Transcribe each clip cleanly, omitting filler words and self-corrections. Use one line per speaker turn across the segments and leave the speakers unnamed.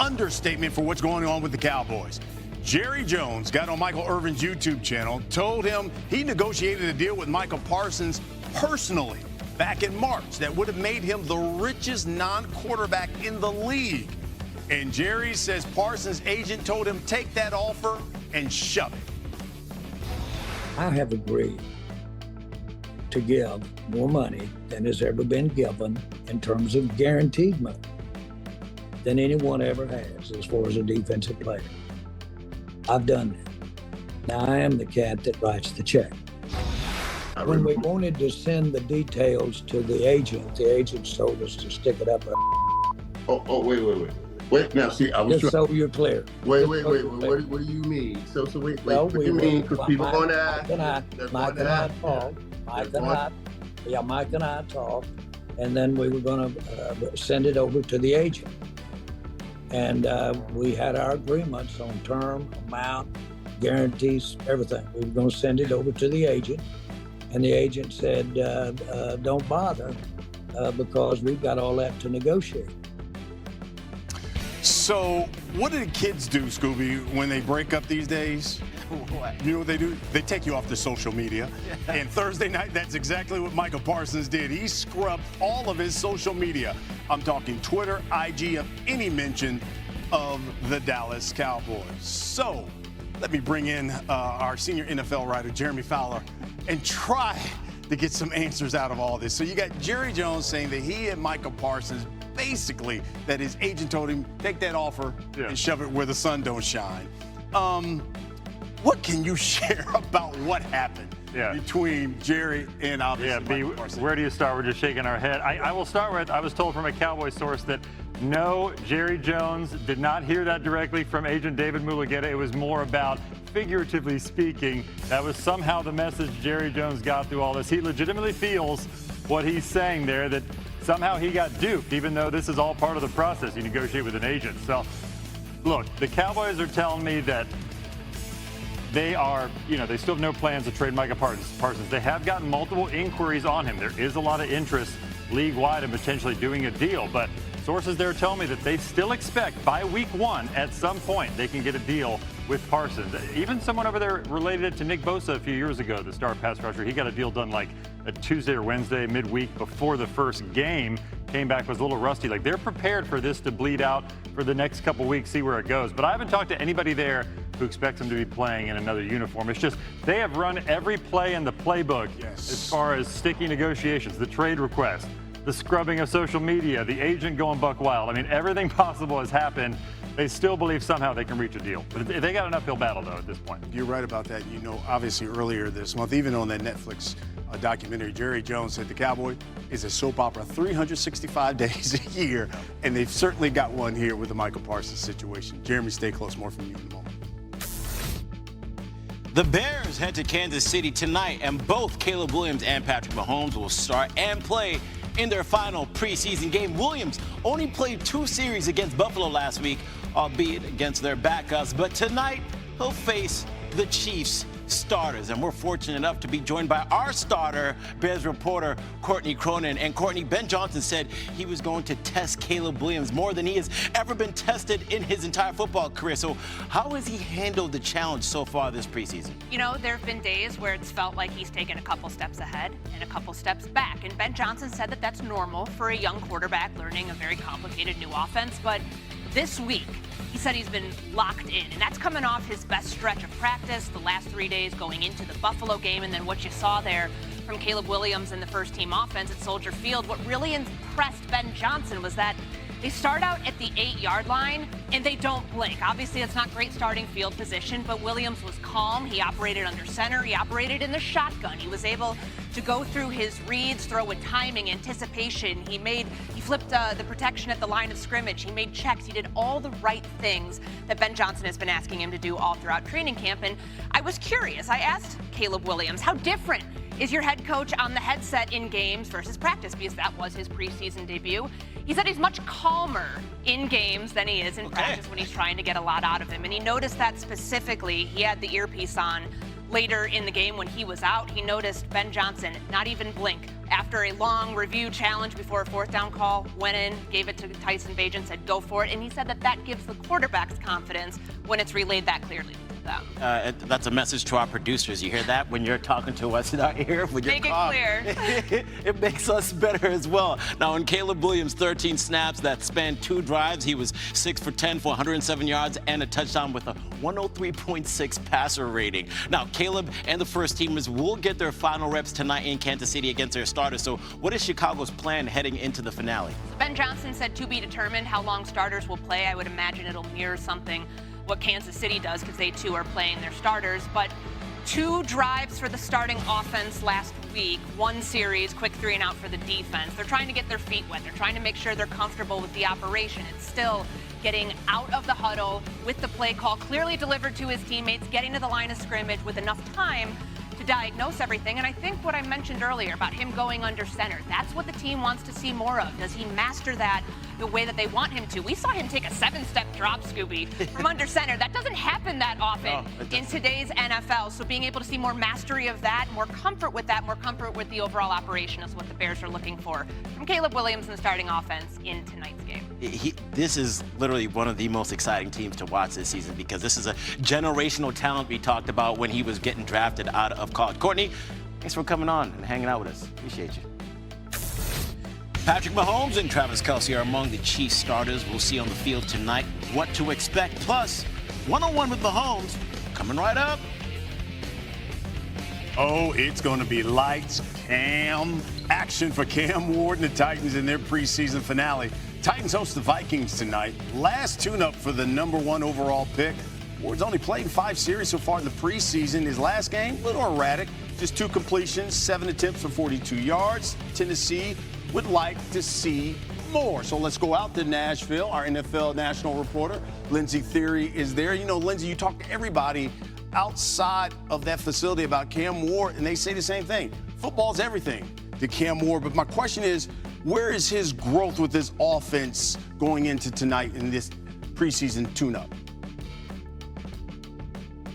understatement for what's going on with the Cowboys. Jerry Jones got on Michael Irvin's YouTube channel, told him he negotiated a deal with Micah Parsons personally back in March that would have made him the richest non-quarterback in the league. And Jerry says Parsons' agent told him take that offer and shove it.
I have agreed to give more money than has ever been given in terms of guaranteed money than anyone ever has as far as a defensive player. I've done that. Now I am the cat that writes the check. When we wanted to send the details to the agent told us to stick it up.
Wait, now see, I was
just so you're clear.
Wait. What do you mean? So wait.
Well,
what do you mean? Because people going to ask.
Mike and I talked, and then we were going to send it over to the agent. And we had our agreements on term, amount, guarantees, everything. We were going to send it over to the agent. And the agent said, don't bother because we've got all that to negotiate.
So what do the kids do, Scooby, when they break up these days?
What?
You know what they do? They take you off the social media. Yeah. And Thursday night, that's exactly what Micah Parsons did. He scrubbed all of his social media. I'm talking Twitter, IG, of any mention of the Dallas Cowboys. So let me bring in our senior NFL writer, Jeremy Fowler, and try to get some answers out of all this. So you got Jerry Jones saying that he and Micah Parsons, basically, that his agent told him, take that offer and shove it where the sun don't shine. What can you share about what happened between Jerry and obviously Micah Parsons?
Where do you start? We're just shaking our head. I will start with, I was told from a Cowboys source that no, Jerry Jones did not hear that directly from agent David Mulugeta. It was more about, figuratively speaking, that was somehow the message Jerry Jones got through all this. He legitimately feels what he's saying there, that somehow he got duped, even though this is all part of the process. You negotiate with an agent. So, look, the Cowboys are telling me that they are, they still have no plans to trade Micah Parsons. They have gotten multiple inquiries on him. There is a lot of interest league-wide in potentially doing a deal, but sources there tell me that they still expect by week 1 at some point they can get a deal with Parsons. Even someone over there related it to Nick Bosa a few years ago, the star pass rusher. He got a deal done like a Tuesday or Wednesday midweek before the first game. Came back, was a little rusty. Like, they're prepared for this to bleed out for the next couple weeks, see where it goes. But I haven't talked to anybody there who expects him to be playing in another uniform. It's just they have run every play in the playbook as far as sticky negotiations, the trade request, the scrubbing of social media, the agent going buck wild. I mean, everything possible has happened. They still believe somehow they can reach a deal. But they got an uphill battle, though, at this point.
You're right about that. Obviously earlier this month, even on that Netflix documentary, Jerry Jones said the Cowboy is a soap opera 365 days a year, and they've certainly got one here with the Micah Parsons situation. Jeremy, stay close. More from you in a moment.
The Bears head to Kansas City tonight, and both Caleb Williams and Patrick Mahomes will start and play in their final preseason game. Williams only played 2 series against Buffalo last week, albeit against their backups. But tonight, he'll face the Chiefs starters. And we're fortunate enough to be joined by our starter, Bears reporter Courtney Cronin. And Courtney, Ben Johnson said he was going to test Caleb Williams more than he has ever been tested in his entire football career. So how has he handled the challenge so far this preseason?
There have been days where it's felt like he's taken a couple steps ahead and a couple steps back. And Ben Johnson said that that's normal for a young quarterback learning a very complicated new offense. But this week, he said he's been locked in, and that's coming off his best stretch of practice, the last 3 days going into the Buffalo game, and then what you saw there from Caleb Williams and the first-team offense at Soldier Field. What really impressed Ben Johnson was that they start out at the 8-yard line, and they don't blink. Obviously, it's not great starting field position, but Williams was calm. He operated under center. He operated in the shotgun. He was able to go through his reads, throw with timing, anticipation. He flipped the protection at the line of scrimmage. He made checks. He did all the right things that Ben Johnson has been asking him to do all throughout training camp. And I was curious. I asked Caleb Williams, how different is your head coach on the headset in games versus practice? Because that was his preseason debut. He said he's much calmer in games than he is in practice when he's trying to get a lot out of him. And he noticed that specifically. He had the earpiece on later in the game when he was out, he noticed Ben Johnson not even blink. After a long review challenge before a fourth down call, went in, gave it to Tyson Bagent, said go for it, and he said that gives the quarterbacks confidence when it's relayed that clearly to them.
That's a message to our producers. You hear that when you're talking to us in our ear?
Make it clear.
It makes us better as well. Now, in Caleb Williams' 13 snaps that spanned 2 drives, he was 6 for 10 for 107 yards and a touchdown with a 103.6 passer rating. Now, Caleb and the first teamers will get their final reps tonight in Kansas City against their starters. So what is Chicago's plan heading into the finale?
Ben Johnson said to be determined how long starters will play. I would imagine it'll mirror something what Kansas City does because they too are playing their starters. But 2 drives for the starting offense last week, 1 series, quick 3 and out for the defense. They're trying to get their feet wet. They're trying to make sure they're comfortable with the operation. It's still getting out of the huddle with the play call clearly delivered to his teammates, getting to the line of scrimmage with enough time to diagnose everything. And I think what I mentioned earlier about him going under center, that's what the team wants to see more of. Does he master that the way that they want him to? We saw him take a 7-step drop, Scooby, from under center. That doesn't happen that often in today's NFL. So being able to see more mastery of that, more comfort with that, more comfort with the overall operation is what the Bears are looking for from Caleb Williams in the starting offense in tonight's game.
This is literally one of the most exciting teams to watch this season because this is a generational talent we talked about when he was getting drafted out of college. Courtney, thanks for coming on and hanging out with us. Appreciate you. Patrick Mahomes and Travis Kelce are among the Chiefs starters we'll see on the field tonight. What to expect, plus one-on-one with Mahomes coming right up.
Oh, it's going to be lights, Cam, action for Cam Ward and the Titans in their preseason finale. Titans host the Vikings tonight. Last tune-up for the #1 overall pick. Ward's only played 5 series so far in the preseason. His last game, a little erratic. Just 2 completions, 7 attempts for 42 yards. Tennessee would like to see more. So let's go out to Nashville. Our NFL national reporter, Lindsey Theory, is there. You know, Lindsey, you talk to everybody outside of that facility about Cam Ward, and they say the same thing. Football's everything to Cam Ward. But my question is, where is his growth with this offense going into tonight in this preseason tune-up?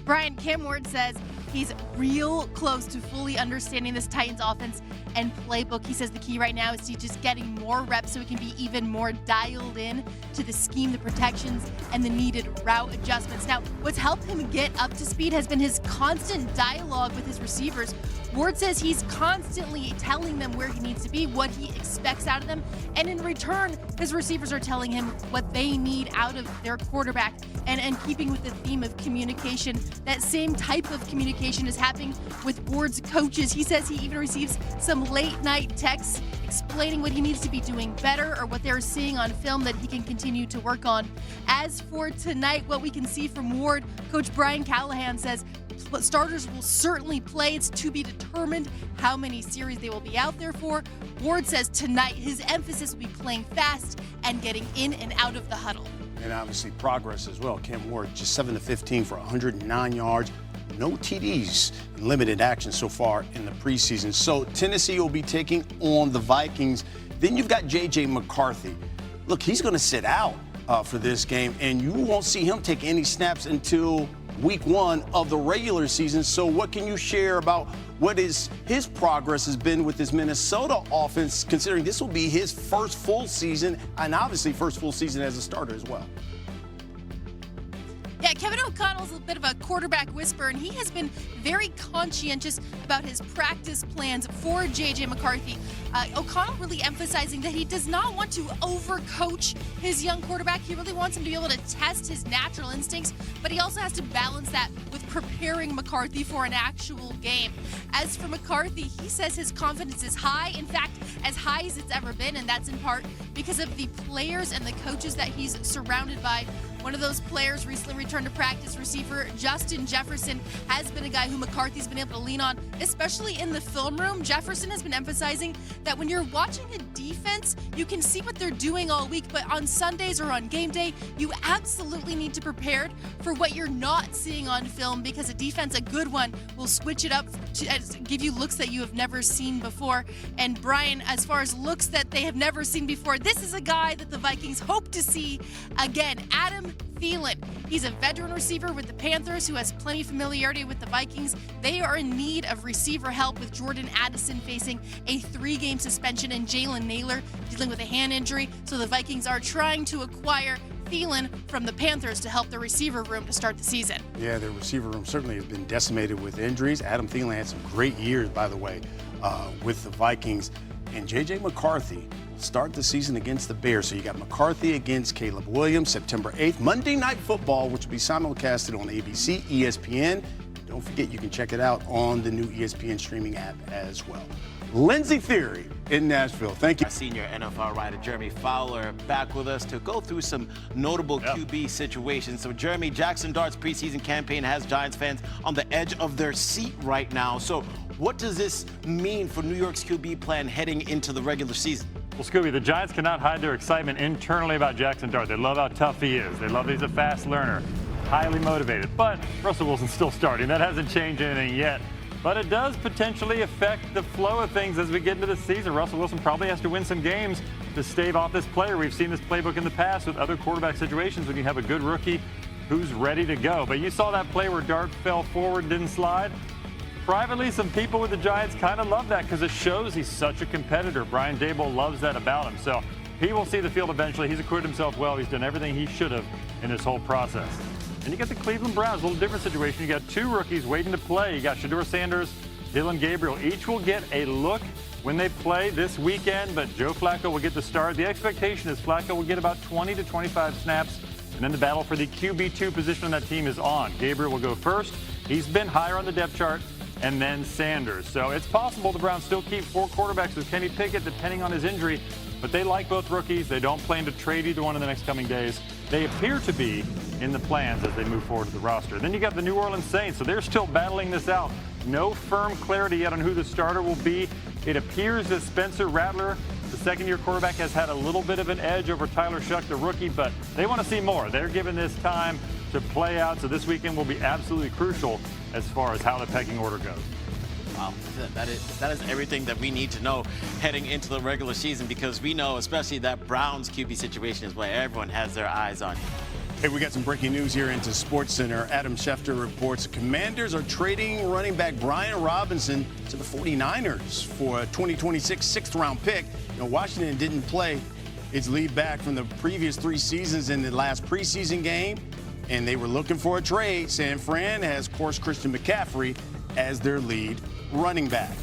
Brian, Cam Ward says he's real close to fully understanding this Titans offense and playbook. He says the key right now is to just getting more reps so he can be even more dialed in to the scheme, the protections, and the needed route adjustments. Now, what's helped him get up to speed has been his constant dialogue with his receivers. Ward says he's constantly telling them where he needs to be, what he expects out of them, and in return, his receivers are telling him what they need out of their quarterback. And keeping with the theme of communication, that same type of communication is happening with Ward's coaches. He says he even receives some late-night texts explaining what he needs to be doing better or what they're seeing on film that he can continue to work on. As for tonight, what we can see from Ward, Coach Brian Callahan says starters will certainly play. It's to be determined how many series they will be out there for. Ward says tonight his emphasis will be playing fast and getting in and out of the huddle.
And obviously progress as well. Cam Ward just 7 to 15 for 109 yards. No TDs in limited action so far in the preseason. So Tennessee will be taking on the Vikings. Then you've got J.J. McCarthy. Look, he's going to sit out for this game, and you won't see him take any snaps until week 1 of the regular season. So what can you share about what his progress has been with this Minnesota offense, considering this will be his first full season and obviously first full season as a starter as well?
Yeah, Kevin O'Connell's a bit of a quarterback whisperer, and he has been very conscientious about his practice plans for J.J. McCarthy. O'Connell really emphasizing that he does not want to overcoach his young quarterback. He really wants him to be able to test his natural instincts, but he also has to balance that with preparing McCarthy for an actual game. As for McCarthy, he says his confidence is high, in fact, as high as it's ever been, and that's in part because of the players and the coaches that he's surrounded by. One of those players recently returned to practice, receiver Justin Jefferson, has been a guy who McCarthy's been able to lean on, especially in the film room. Jefferson has been emphasizing that when you're watching a defense, you can see what they're doing all week, but on Sundays or on game day, you absolutely need to prepare for what you're not seeing on film, because a defense, a good one, will switch it up to give you looks that you have never seen before. And Brian, as far as looks that they have never seen before, this is a guy that the Vikings hope to see again. Adam Thielen. He's a veteran receiver with the Panthers who has plenty of familiarity with the Vikings. They are in need of receiver help with Jordan Addison facing a 3-game suspension and Jalen Naylor dealing with a hand injury. So the Vikings are trying to acquire Thielen from the Panthers to help the receiver room to start the season.
Yeah, the receiver room certainly has been decimated with injuries. Adam Thielen had some great years, by the way, with the Vikings. And J.J. McCarthy start the season against the Bears. So you got McCarthy against Caleb Williams, September 8th. Monday Night Football, which will be simulcasted on ABC, ESPN. Don't forget, you can check it out on the new ESPN streaming app as well. Lindsey Theory in Nashville. Thank you.
Our senior NFL writer, Jeremy Fowler, back with us to go through some notable QB situations. So, Jeremy, Jackson Dart's preseason campaign has Giants fans on the edge of their seat right now. So, what does this mean for New York's QB plan heading into the regular season?
Well, Scooby, the Giants cannot hide their excitement internally about Jackson Dart. They love how tough he is. They love that he's a fast learner, highly motivated. But Russell Wilson's still starting. That hasn't changed anything yet. But it does potentially affect the flow of things as we get into the season. Russell Wilson probably has to win some games to stave off this player. We've seen this playbook in the past with other quarterback situations when you have a good rookie who's ready to go. But you saw that play where Dart fell forward and didn't slide. Privately, some people with the Giants kind of love that because it shows he's such a competitor. Brian Daboll loves that about him. So he will see the field eventually. He's acquitted himself well. He's done everything he should have in this whole process. And you got the Cleveland Browns, a little different situation. You got 2 rookies waiting to play. You got Shedeur Sanders, Dylan Gabriel. Each will get a look when they play this weekend, but Joe Flacco will get the start. The expectation is Flacco will get about 20 to 25 snaps, and then the battle for the QB2 position on that team is on. Gabriel will go first. He's been higher on the depth chart, and then Sanders. So it's possible the Browns still keep 4 quarterbacks with Kenny Pickett, depending on his injury, but they like both rookies. They don't plan to trade either one in the next coming days. They appear to be in the plans as they move forward to the roster. Then you got the New Orleans Saints, so they're still battling this out. No firm clarity yet on who the starter will be. It appears that Spencer Rattler, the second-year quarterback, has had a little bit of an edge over Tyler Shuck, the rookie, but they want to see more. They're given this time to play out, so this weekend will be absolutely crucial as far as how the pecking order goes.
Wow, that is everything that we need to know heading into the regular season, because we know, especially that Browns QB situation is where everyone has their eyes on.
Hey, we got some breaking news here into SportsCenter. Adam Schefter reports the Commanders are trading running back Brian Robinson to the 49ers for a 2026 6th-round pick. You know, Washington didn't play its lead back from the previous 3 seasons in the last preseason game, and they were looking for a trade. San Fran has, of course, Christian McCaffrey as their lead running back.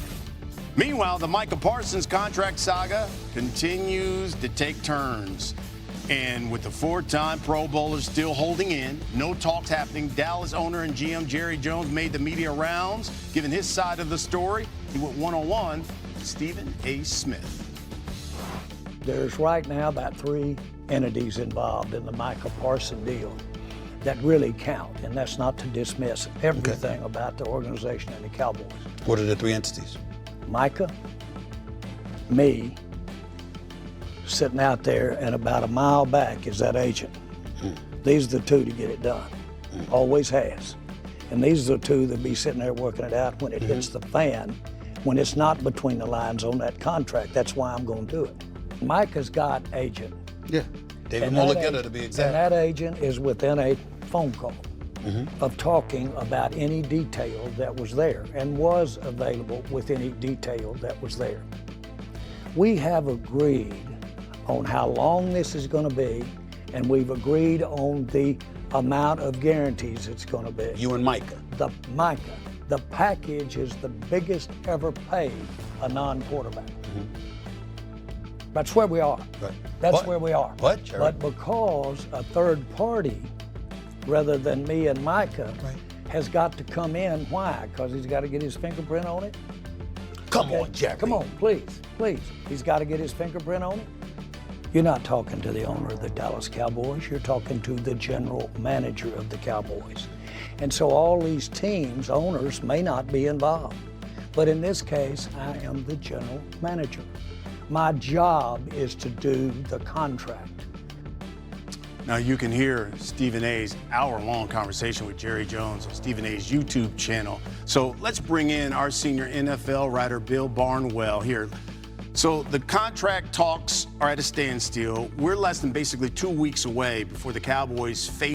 Meanwhile, the Micah Parsons contract saga continues to take turns. And with the 4-time Pro Bowler still holding in, no talks happening, Dallas owner and GM Jerry Jones made the media rounds, giving his side of the story. He went one-on-one with Stephen A. Smith.
There's right now about 3 entities involved in the Micah Parsons deal that really count, and that's not to dismiss everything about the organization and the Cowboys.
What are the 3 entities?
Micah, me, sitting out there, and about a mile back is that agent. These are the 2 to get it done. Always has. And these are the 2 that be sitting there working it out when it hits the fan, when it's not between the lines on that contract. That's why I'm going to do it. Micah's got agent.
Yeah, David Mulligetta to be exact.
And that agent is within a phone call of talking about any detail that was there and was available with any detail that was there. We have agreed on how long this is going to be, and we've agreed on the amount of guarantees it's going to be.
You and Micah.
The package is the biggest ever paid a non-quarterback. That's where we are.
Right.
That's where we are.
What, Jerry?
But because a third party, rather than me and Micah, has got to come in. Why? Because he's got to get his fingerprint on it?
Come on, Jerry.
Come on, please. He's got to get his fingerprint on it. You're not talking to the owner of the Dallas Cowboys. You're talking to the general manager of the Cowboys. And so all these teams, owners, may not be involved. But in this case, I am the general manager. My job is to do the contract.
Now you can hear Stephen A's hour-long conversation with Jerry Jones on Stephen A's YouTube channel. So let's bring in our senior NFL writer, Bill Barnwell, here. So the contract talks are at a standstill. We're less than basically 2 weeks away before the Cowboys face